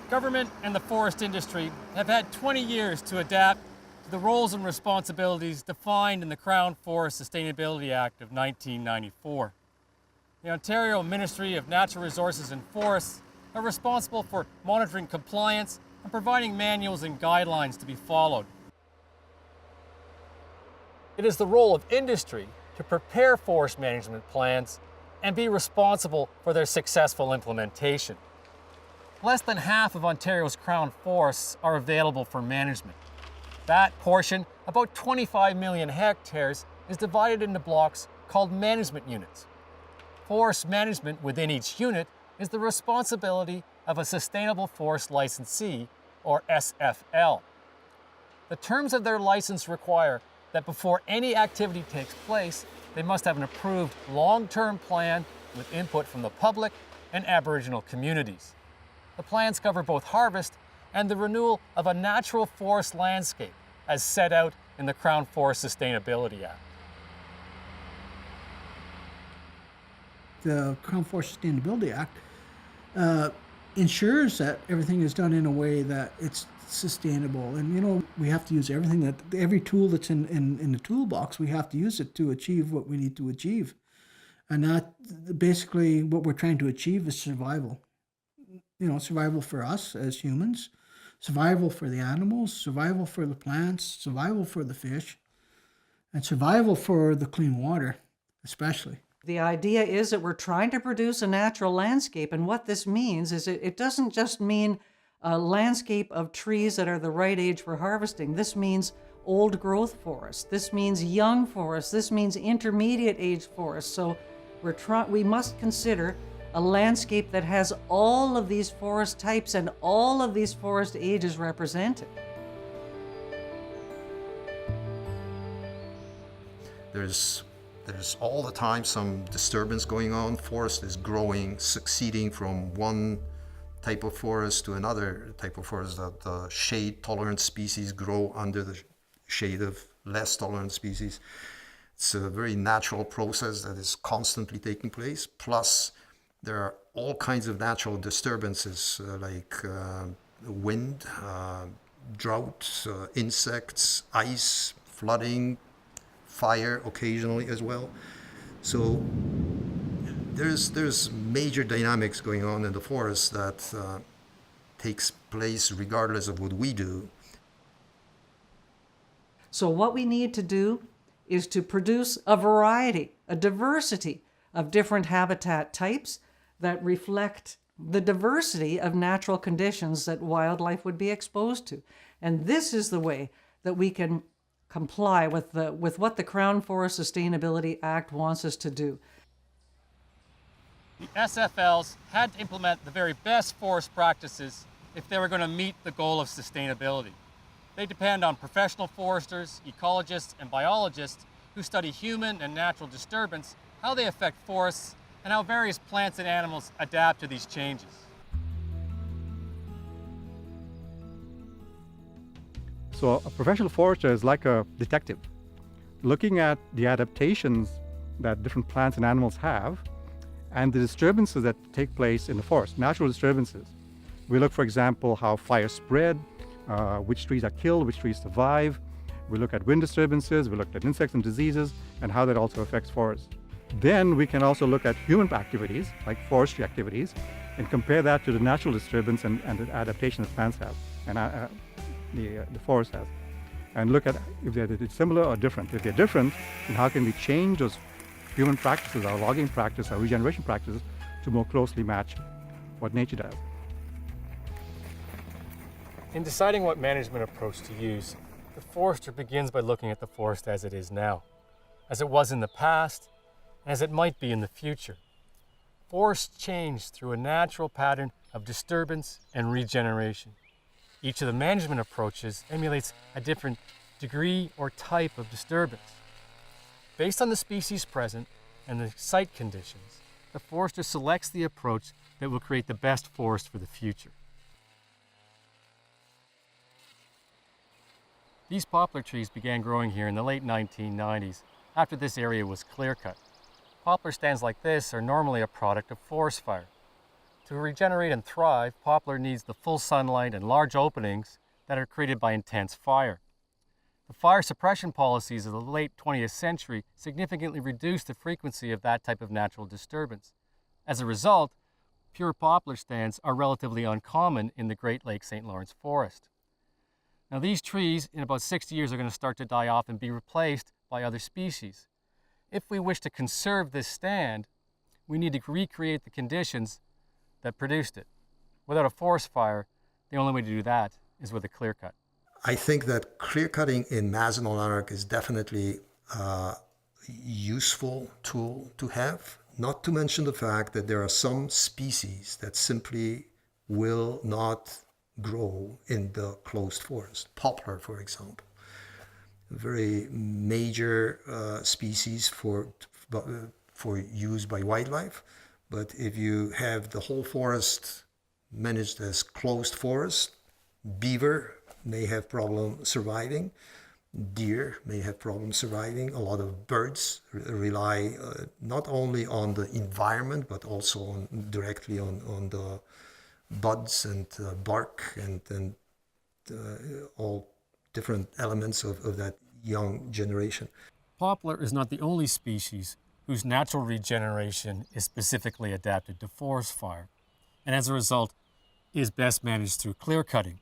Government and the forest industry have had 20 years to adapt to the roles and responsibilities defined in the Crown Forest Sustainability Act of 1994. The Ontario Ministry of Natural Resources and Forests are responsible for monitoring compliance and providing manuals and guidelines to be followed. It is the role of industry to prepare forest management plans and be responsible for their successful implementation. Less than half of Ontario's Crown forests are available for management. That portion, about 25 million hectares, is divided into blocks called management units. Forest management within each unit is the responsibility of a Sustainable Forest Licensee, or SFL. The terms of their license require that before any activity takes place, they must have an approved long-term plan with input from the public and Aboriginal communities. The plans cover both harvest and the renewal of a natural forest landscape as set out in the Crown Forest Sustainability Act. The Crown Forest Sustainability Act ensures that everything is done in a way that it's sustainable. And we have to use every tool that's in the toolbox, we have to use it to achieve what we need to achieve. And that basically what we're trying to achieve is survival. Survival for us as humans, survival for the animals, survival for the plants, survival for the fish, and survival for the clean water, especially. The idea is that we're trying to produce a natural landscape, and what this means is it doesn't just mean a landscape of trees that are the right age for harvesting. This means old growth forests. This means young forests. This means intermediate age forests. So we must consider a landscape that has all of these forest types and all of these forest ages represented. There's all the time some disturbance going on. Forest is growing, succeeding from one type of forest to another type of forest. That the shade-tolerant species grow under the shade of less tolerant species. It's a very natural process that is constantly taking place. Plus, there are all kinds of natural disturbances like wind, drought, insects, ice, flooding, fire occasionally as well. So there's major dynamics going on in the forest that takes place regardless of what we do. So what we need to do is to produce a variety, a diversity of different habitat types that reflect the diversity of natural conditions that wildlife would be exposed to. And this is the way that we can comply with what the Crown Forest Sustainability Act wants us to do. The SFLs had to implement the very best forest practices if they were going to meet the goal of sustainability. They depend on professional foresters, ecologists, and biologists who study human and natural disturbance, how they affect forests, and how various plants and animals adapt to these changes. So a professional forester is like a detective, looking at the adaptations that different plants and animals have and the disturbances that take place in the forest, natural disturbances. We look, for example, how fires spread, which trees are killed, which trees survive. We look at wind disturbances, we look at insects and diseases, and how that also affects forests. Then we can also look at human activities, like forestry activities, and compare that to the natural disturbance and the adaptation that plants have and the forest has. And look at if they're similar or different. If they're different, then how can we change those human practices, our logging practice, our regeneration practices, to more closely match what nature does. In deciding what management approach to use, the forester begins by looking at the forest as it is now, as it was in the past, and as it might be in the future. Forests change through a natural pattern of disturbance and regeneration. Each of the management approaches emulates a different degree or type of disturbance. Based on the species present and the site conditions, the forester selects the approach that will create the best forest for the future. These poplar trees began growing here in the late 1990s after this area was clear-cut. Poplar stands like this are normally a product of forest fire. To regenerate and thrive, poplar needs the full sunlight and large openings that are created by intense fire. The fire suppression policies of the late 20th century significantly reduced the frequency of that type of natural disturbance. As a result, pure poplar stands are relatively uncommon in the Great Lakes St. Lawrence forest. Now these trees in about 60 years are going to start to die off and be replaced by other species. If we wish to conserve this stand, we need to recreate the conditions that produced it. Without a forest fire, the only way to do that is with a clear cut. I think that clear cutting in Mazenal Lanark is definitely a useful tool to have, not to mention the fact that there are some species that simply will not grow in the closed forest. Poplar, for example, a very major species for use by wildlife. But if you have the whole forest managed as closed forest, beaver may have problem surviving, deer may have problems surviving. A lot of birds rely not only on the environment, but also directly on the buds and bark and all different elements of that young generation. Poplar is not the only species whose natural regeneration is specifically adapted to forest fire, and as a result is best managed through clear cutting.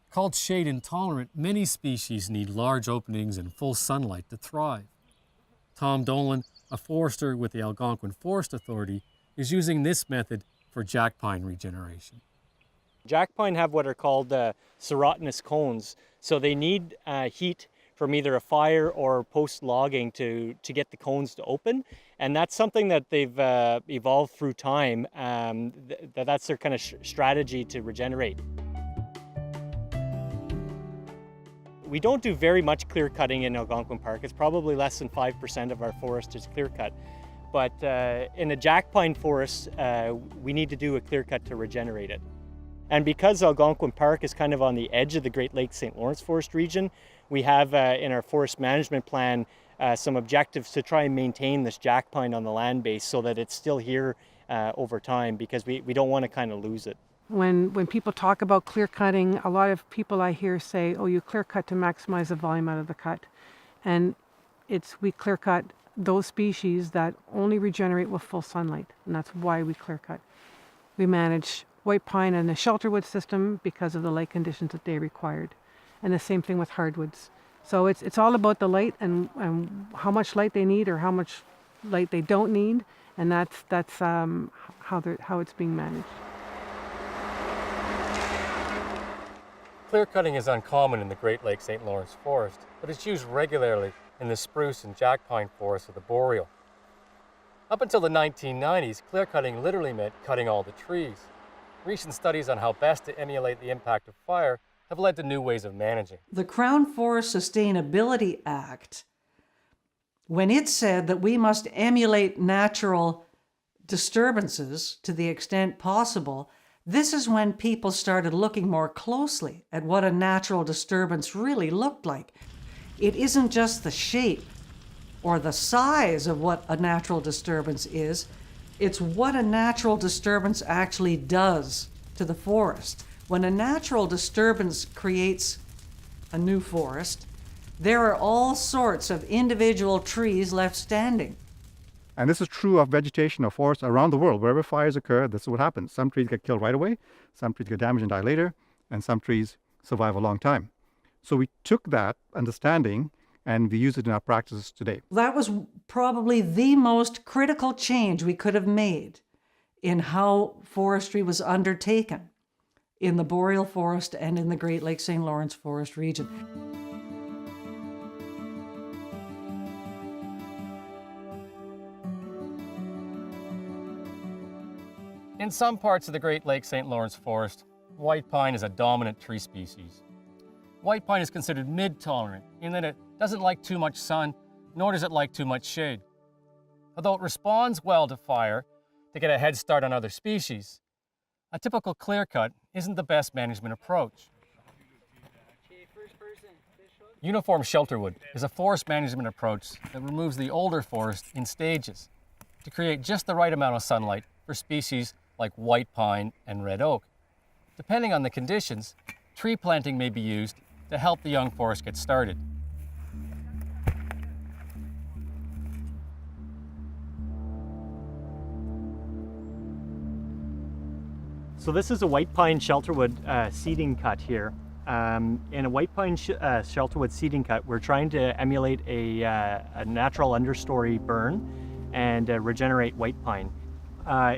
Called shade intolerant, many species need large openings and full sunlight to thrive. Tom Dolan, a forester with the Algonquin Forest Authority, is using this method for jack pine regeneration. Jack pine have what are called serotinous cones, so they need heat from either a fire or post-logging to get the cones to open. And that's something that they've evolved through time. That's their kind of strategy to regenerate. We don't do very much clear cutting in Algonquin Park. It's probably less than 5% of our forest is clear cut. But in a jack pine forest, we need to do a clear cut to regenerate it. And because Algonquin Park is kind of on the edge of the Great Lakes St. Lawrence forest region, we have in our forest management plan some objectives to try and maintain this jack pine on the land base so that it's still here over time, because we don't want to kind of lose it. When people talk about clear cutting, a lot of people I hear say, oh, you clear cut to maximize the volume out of the cut. And we clear cut those species that only regenerate with full sunlight, and that's why we clear cut. We manage white pine and the shelterwood system because of the light conditions that they required. And the same thing with hardwoods. So it's all about the light and how much light they need or how much light they don't need, and that's how it's being managed. Clear cutting is uncommon in the Great Lakes St. Lawrence forest, but it's used regularly in the spruce and jack pine forests of the boreal. Up until the 1990s, clear cutting literally meant cutting all the trees. Recent studies on how best to emulate the impact of fire have led to new ways of managing. The Crown Forest Sustainability Act, when it said that we must emulate natural disturbances to the extent possible, this is when people started looking more closely at what a natural disturbance really looked like. It isn't just the shape or the size of what a natural disturbance is, it's what a natural disturbance actually does to the forest. When a natural disturbance creates a new forest, there are all sorts of individual trees left standing. And this is true of vegetation or forests around the world. Wherever fires occur, this is what happens. Some trees get killed right away, some trees get damaged and die later, and some trees survive a long time. So we took that understanding and we use it in our practices today. That was probably the most critical change we could have made in how forestry was undertaken in the boreal forest and in the Great Lakes St. Lawrence forest region. In some parts of the Great Lakes St. Lawrence forest, white pine is a dominant tree species. White pine is considered mid-tolerant in that it doesn't like too much sun, nor does it like too much shade. Although it responds well to fire to get a head start on other species, a typical clear cut isn't the best management approach. Uniform shelterwood is a forest management approach that removes the older forest in stages to create just the right amount of sunlight for species like white pine and red oak. Depending on the conditions, tree planting may be used to help the young forest get started. So this is a white pine shelterwood seeding cut here. In a white pine shelterwood seeding cut, we're trying to emulate a natural understory burn and regenerate white pine.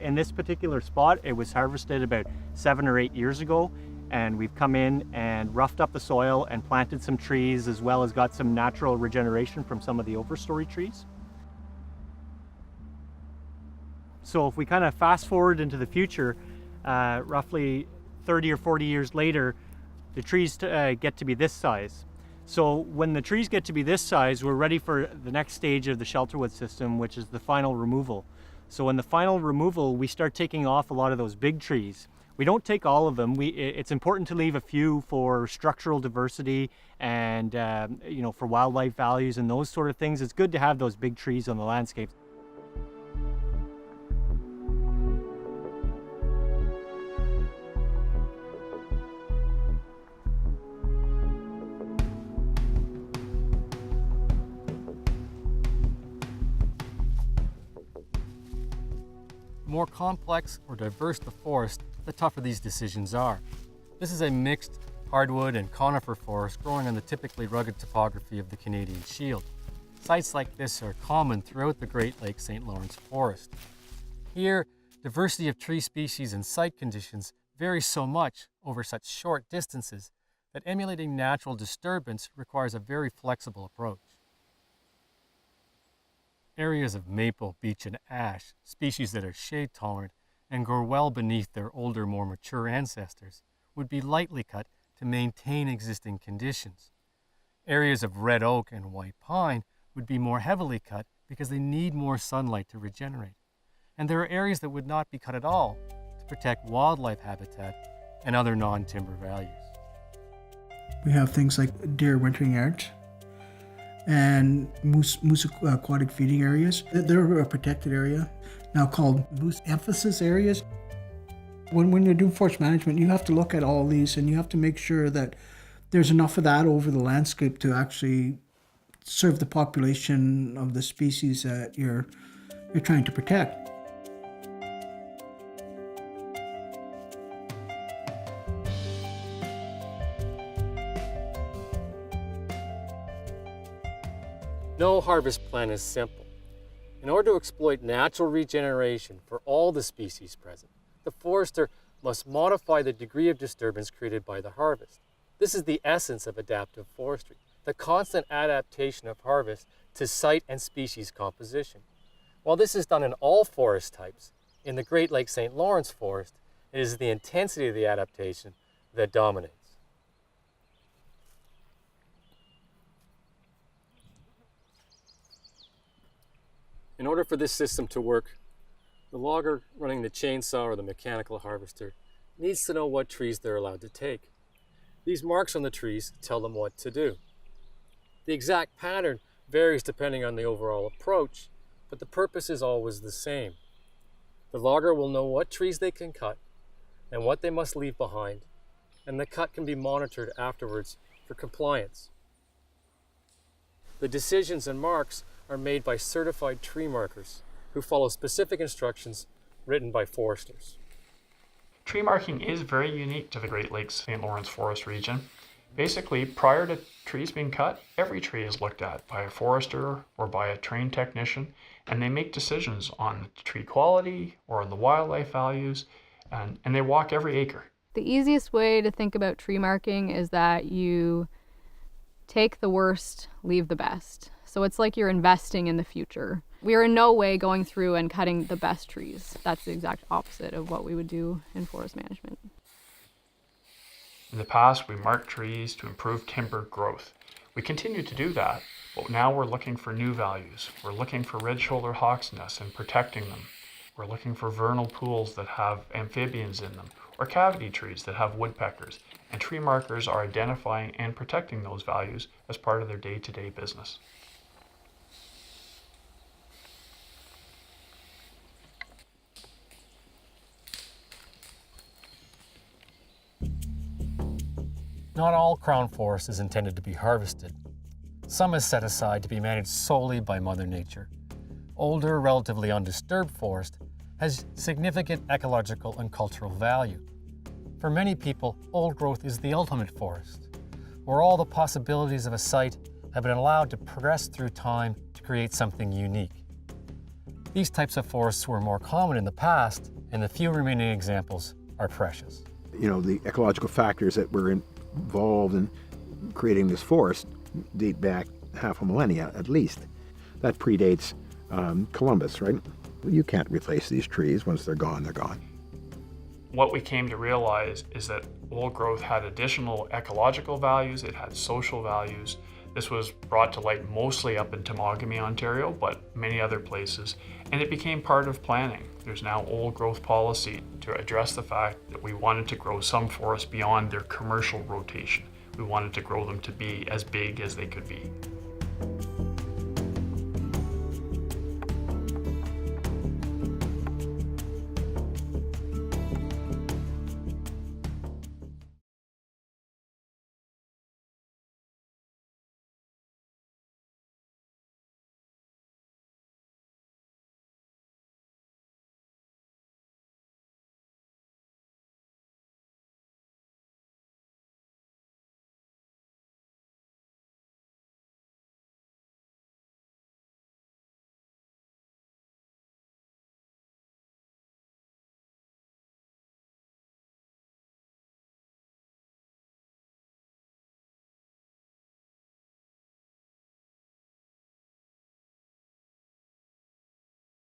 In this particular spot, it was harvested about 7 or 8 years ago, and we've come in and roughed up the soil and planted some trees, as well as got some natural regeneration from some of the overstory trees. So if we kind of fast forward into the future, roughly 30 or 40 years later, the trees get to be this size. So when the trees get to be this size, we're ready for the next stage of the shelterwood system, which is the final removal. So in the final removal, we start taking off a lot of those big trees. We don't take all of them. It's important to leave a few for structural diversity and for wildlife values and those sort of things. It's good to have those big trees on the landscape. The more complex or diverse the forest, the tougher these decisions are. This is a mixed hardwood and conifer forest growing on the typically rugged topography of the Canadian Shield. Sites like this are common throughout the Great Lakes St. Lawrence forest. Here, diversity of tree species and site conditions vary so much over such short distances that emulating natural disturbance requires a very flexible approach. Areas of maple, beech, and ash, species that are shade tolerant and grow well beneath their older, more mature ancestors, would be lightly cut to maintain existing conditions. Areas of red oak and white pine would be more heavily cut because they need more sunlight to regenerate. And there are areas that would not be cut at all to protect wildlife habitat and other non-timber values. We have things like deer wintering yards and moose aquatic feeding areas. They're a protected area, now called moose emphasis areas. When you're doing forest management, you have to look at all these and you have to make sure that there's enough of that over the landscape to actually serve the population of the species that you're trying to protect. No harvest plan is simple. In order to exploit natural regeneration for all the species present, the forester must modify the degree of disturbance created by the harvest. This is the essence of adaptive forestry, the constant adaptation of harvest to site and species composition. While this is done in all forest types, in the Great Lakes St. Lawrence forest, it is the intensity of the adaptation that dominates. In order for this system to work, the logger running the chainsaw or the mechanical harvester needs to know what trees they're allowed to take. These marks on the trees tell them what to do. The exact pattern varies depending on the overall approach, but the purpose is always the same. The logger will know what trees they can cut and what they must leave behind, and the cut can be monitored afterwards for compliance. The decisions and marks are made by certified tree markers who follow specific instructions written by foresters. Tree marking is very unique to the Great Lakes St. Lawrence forest region. Basically, prior to trees being cut, every tree is looked at by a forester or by a trained technician, and they make decisions on the tree quality or on the wildlife values, and they walk every acre. The easiest way to think about tree marking is that you take the worst, leave the best. So it's like you're investing in the future. We are in no way going through and cutting the best trees. That's the exact opposite of what we would do in forest management. In the past, we marked trees to improve timber growth. We continue to do that, but now we're looking for new values. We're looking for red-shouldered hawk's nests and protecting them. We're looking for vernal pools that have amphibians in them, or cavity trees that have woodpeckers, and tree markers are identifying and protecting those values as part of their day-to-day business. Not all Crown Forest is intended to be harvested. Some is set aside to be managed solely by Mother Nature. Older, relatively undisturbed forest has significant ecological and cultural value. For many people, old growth is the ultimate forest, where all the possibilities of a site have been allowed to progress through time to create something unique. These types of forests were more common in the past, and the few remaining examples are precious. You know, the ecological factors that were involved in creating this forest date back half a millennia at least. That predates Columbus, right? You can't replace these trees. Once they're gone, they're gone. What we came to realize is that old growth had additional ecological values, it had social values. This was brought to light mostly up in Temagami, Ontario, but many other places, and it became part of planning. There's now old growth policy to address the fact that we wanted to grow some forests beyond their commercial rotation. We wanted to grow them to be as big as they could be.